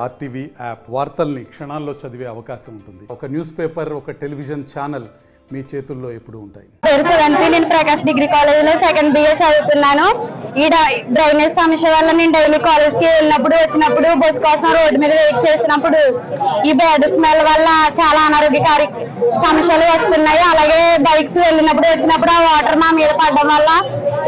RTV app వార్తల్ని క్షణాల్లో చదివే అవకాశం ఉంటుంది. ఒక న్యూస్ పేపర్, ఒక టెలివిజన్ ఛానల్ మీ చేతుల్లో ఎప్పుడు ఉంటాయి. నేను ప్రకాష్ డిగ్రీ కాలేజ్ లో సెకండ్ బిఏ చదువుతున్నాను. ఈ డ్రైనేజ్ సమస్య వల్ల నేను డైలీ కాలేజ్ కి వెళ్ళినప్పుడు వచ్చినప్పుడు బస్ కోసం రోడ్డు మీద వెయిట్ చేసినప్పుడు ఈ బ్యాడ్ స్మెల్ వల్ల చాలా అనారోగ్యకారి సమస్యలు వస్తున్నాయి. అలాగే బైక్స్ వెళ్ళినప్పుడు వచ్చినప్పుడు ఆ వాటర్ మా మీద పడడం వల్ల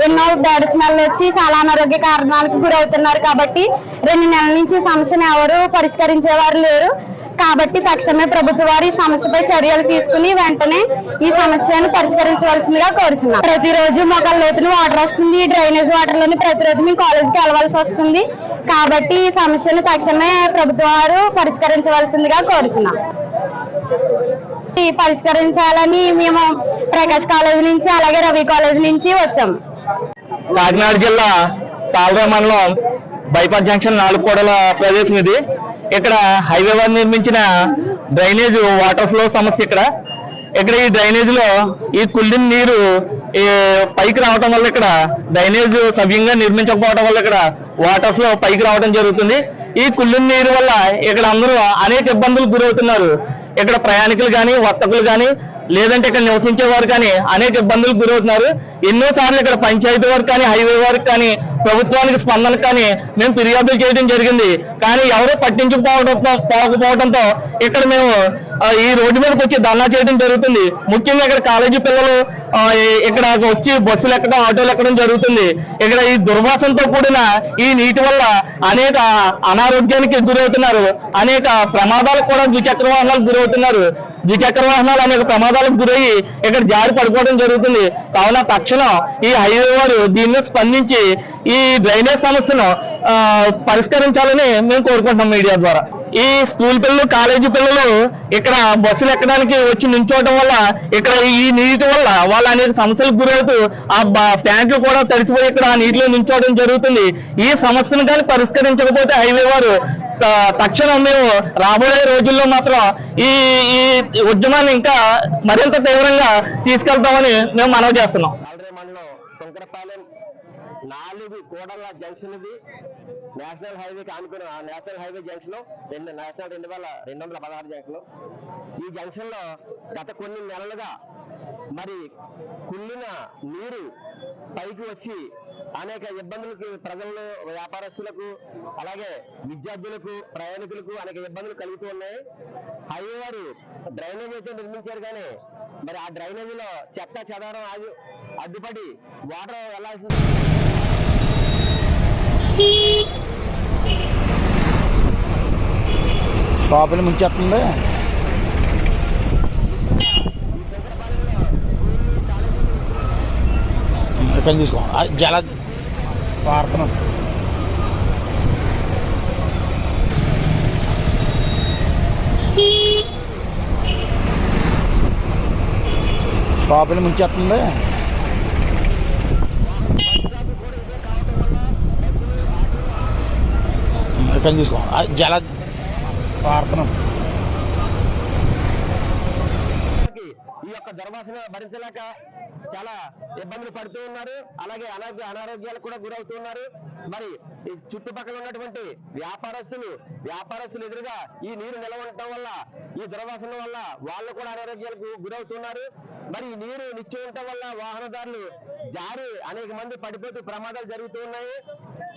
ఎన్నో బ్యాడ్ స్మెల్ వచ్చి చాలా అనారోగ్య కారణాలకు గురవుతున్నారు. కాబట్టి 2 నెలల నుంచి సమస్యను ఎవరు పరిష్కరించేవారు లేరు. కాబట్టి తక్షణమే ప్రభుత్వ వారి సమస్యపై చర్యలు తీసుకుని వెంటనే ఈ సమస్యను పరిష్కరించవలసిందిగా కోరుచున్నాం. ప్రతిరోజు మొక్కల లోతున వాటర్ వస్తుంది. ఈ డ్రైనేజ్ వాటర్ లోని ప్రతిరోజు మేము కాలేజీకి వెళ్ళవలసి వస్తుంది. కాబట్టి ఈ సమస్యను తక్షణమే ప్రభుత్వ వారు పరిష్కరించవలసిందిగా కోరుచున్నాం. పరిష్కరించాలని మేము ప్రకాష్ కాలేజ్ నుంచి అలాగే రవి కాలేజ్ నుంచి వచ్చాము. కాకినాడ జిల్లా తాళరా మండలం బైపాస్ జంక్షన్ 4 కోడల ప్రదేశం ఇది. ఇక్కడ హైవే వారు నిర్మించిన డ్రైనేజ్ వాటర్ ఫ్లో సమస్య. ఇక్కడ ఈ డ్రైనేజ్ లో ఈ కుళ్ళిన నీరు పైకి రావడం వల్ల ఇక్కడ డ్రైనేజ్ సవ్యంగా నిర్మించకపోవడం వల్ల ఇక్కడ వాటర్ ఫ్లో పైకి రావడం జరుగుతుంది. ఈ కుళ్ళిన నీరు వల్ల ఇక్కడ అందరూ అనేక ఇబ్బందులు గురవుతున్నారు. ఇక్కడ ప్రయాణికులు కానీ, వర్తకులు కానీ, లేదంటే ఇక్కడ నివసించే వారు కానీ అనేక ఇబ్బందులకు గురవుతున్నారు. ఎన్నోసార్లు ఇక్కడ పంచాయతీ వారికి కానీ, హైవే వారికి కానీ, ప్రభుత్వానికి స్పందన కానీ మేము ఫిర్యాదులు చేయడం జరిగింది. కానీ ఎవరూ పట్టించుకోకపోవడంతో ఇక్కడ మేము ఈ రోడ్డు మీదకి వచ్చి ధర్నా చేయడం జరుగుతుంది. ముఖ్యంగా ఇక్కడ కాలేజీ పిల్లలు ఇక్కడ వచ్చి బస్సులు ఎక్కడం, ఆటోలు ఎక్కడం జరుగుతుంది. ఇక్కడ ఈ దుర్వాసనతో కూడిన ఈ నీటి వల్ల అనేక అనారోగ్యానికి గురవుతున్నారు. అనేక ప్రమాదాలకు కూడా ద్విచక్ర వాహనాలకు గురవుతున్నారు. ద్విచక్ర వాహనాలు అనేక ప్రమాదాలకు గురయ్యి ఇక్కడ జారి పడిపోవడం జరుగుతుంది. కావున తక్షణం ఈ హైవే వారు దీన్ని స్పందించి ఈ డ్రైనేజ్ సమస్యను పరిష్కరించాలని మేము కోరుకుంటున్నాం మీడియా ద్వారా. ఈ స్కూల్ పిల్లలు, కాలేజీ పిల్లలు ఇక్కడ బస్సులు ఎక్కడానికి వచ్చి నించోవడం వల్ల ఇక్కడ ఈ నీటి వల్ల వాళ్ళు అనేక సమస్యలకు గురవుతూ ఆ ప్యాంట్లు కూడా తడిచిపోయి ఇక్కడ ఆ నీటిలో నించోవడం జరుగుతుంది. ఈ సమస్యను కానీ పరిష్కరించకపోతే హైవే వారు తక్షణం మేము రాబోయే రోజుల్లో మాత్రం ఈ ఉద్యమాన్ని ఇంకా మరింత తీవ్రంగా తీసుకెళ్తామని మేము మనవి చేస్తున్నాం. 4 కోడల జంక్షన్ ఇది. నేషనల్ హైవేకి ఆనుకున్న national highway junction, national 2216 junction. ఈ జంక్షన్ లో గత కొన్ని నెలలుగా మరి కుళ్ళిన నీరు పైకి వచ్చి అనేక ఇబ్బందులకు ప్రజలను, వ్యాపారస్తులకు, అలాగే విద్యార్థులకు, ప్రయాణికులకు అనేక ఇబ్బందులు కలుగుతూ ఉన్నాయి. హైవే వారు డ్రైనేజ్ అయితే నిర్మించారు కానీ మరి ఆ డ్రైనేజీలో చెత్త చెదారం అడ్డుపడి వాటర్ వెళ్లాల్సింది. షాపులు ముంచేస్తుంది. ఇక్కడ తీసుకో జల వాడుతున్నాం. షాపులు ముంచేస్తుంది. ఇక్కడ తీసుకో జల వాడుతున్నాం. ఈ యొక్క దుర్వాసన భరించలేక చాలా ఇబ్బందులు పడుతూ ఉన్నారు. అలాగే అనారోగ్యాలకు కూడా గురవుతున్నారు. మరి ఈ చుట్టుపక్కల ఉన్నటువంటి వ్యాపారస్తులు ఎదురుగా ఈ నీరు నిల్వ ఉండటం వల్ల, ఈ దుర్వాసన వల్ల వాళ్ళు కూడా అనారోగ్యాలకు గురవుతున్నారు. మరి ఈ నీరు నిత్యం ఉండటం వల్ల వాహనదారులు జారి అనేక మంది పడిపోతూ ప్రమాదాలు జరుగుతూ ఉన్నాయి.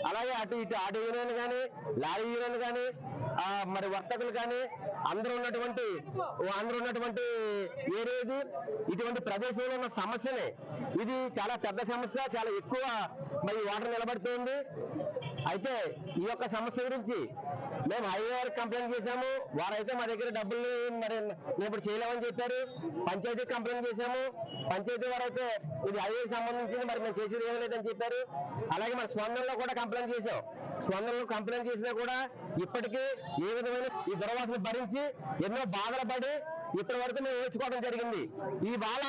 అలాగే అటు ఇటు ఆటో యూనియన్ కానీ, లారీ యూనియన్ కానీ, మరి వర్తకులు కానీ అందరూ ఉన్నటువంటి ఏరియా ఇటువంటి ప్రదేశంలో ఉన్న సమస్యనే. ఇది చాలా పెద్ద సమస్య, చాలా ఎక్కువ మరి వాటర్ నిలబడుతుంది. అయితే ఈ యొక్క సమస్య గురించి మేము హైవే వారికి కంప్లైంట్ చేశాము. వారైతే మా దగ్గర డబ్బులు మరి మేము ఇప్పుడు చేయలేమని చెప్పారు. పంచాయతీకి కంప్లైంట్ చేశాము. పంచాయతీ వారైతే ఇది హైవేకి సంబంధించింది, మరి మేము చేసేది ఏమీ లేదని చెప్పారు. అలాగే మరి స్పందనలో కూడా కంప్లైంట్ చేశాం. స్పందనలో కంప్లైంట్ చేసినా కూడా ఇప్పటికీ ఏ విధమైన ఈ దుర్వాసన భరించి ఎన్నో బాధలు పడి ఇప్పటి వరకు మేము నేర్చుకోవడం జరిగింది. ఈ బాల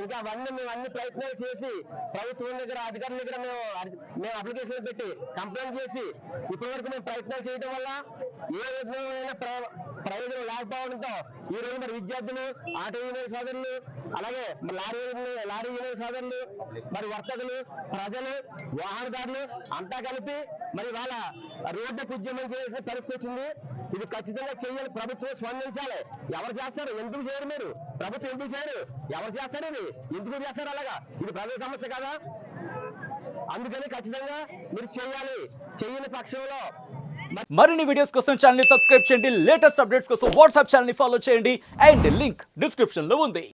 ఇంకా మేము అన్ని ప్రయత్నాలు చేసి ప్రభుత్వం దగ్గర, అధికారుల దగ్గర మేము అప్లికేషన్ పెట్టి కంప్లైంట్ చేసి ఇప్పటి వరకు మేము ప్రయత్నాలు చేయడం వల్ల ఏ విధమైన ప్రయోజనం లేకపోవడంతో ఈ రోజు మరి విద్యార్థులు, ఆటో యూనియన్ సోదరులు, అలాగే లారీ యూనియన్ సోదరులు, మరి వర్తకులు, ప్రజలు, వాహనదారులు అంతా కలిపి మరి వాళ్ళ రోడ్డుకు ఉద్యమం చేసే పరిస్థితి వచ్చింది. ఇది ఖచ్చితంగా చేయాలి, ప్రభుత్వం స్పందించాలి. ఎవరు చేస్తారు? ఎందుకు చేయరు మీరు? ప్రభుత్వం ఎందుకు చేయరు? ఎవరు చేస్తారు? ఇది ఎందుకు చేస్తారు అలాగా? ఇది ప్రజల సమస్య కదా. అందుకని ఖచ్చితంగా మీరు చేయాలి. చేయని పక్షంలో మరిన్ని వీడియోస్ కోసం ఛానల్ ని సబ్స్క్రైబ్ చేయండి. లేటెస్ట్ అప్డేట్స్ కోసం వాట్సాప్ ఛానల్ ని ఫాలో చేయండి. అండ్ లింక్ డిస్క్రిప్షన్ లో ఉంది.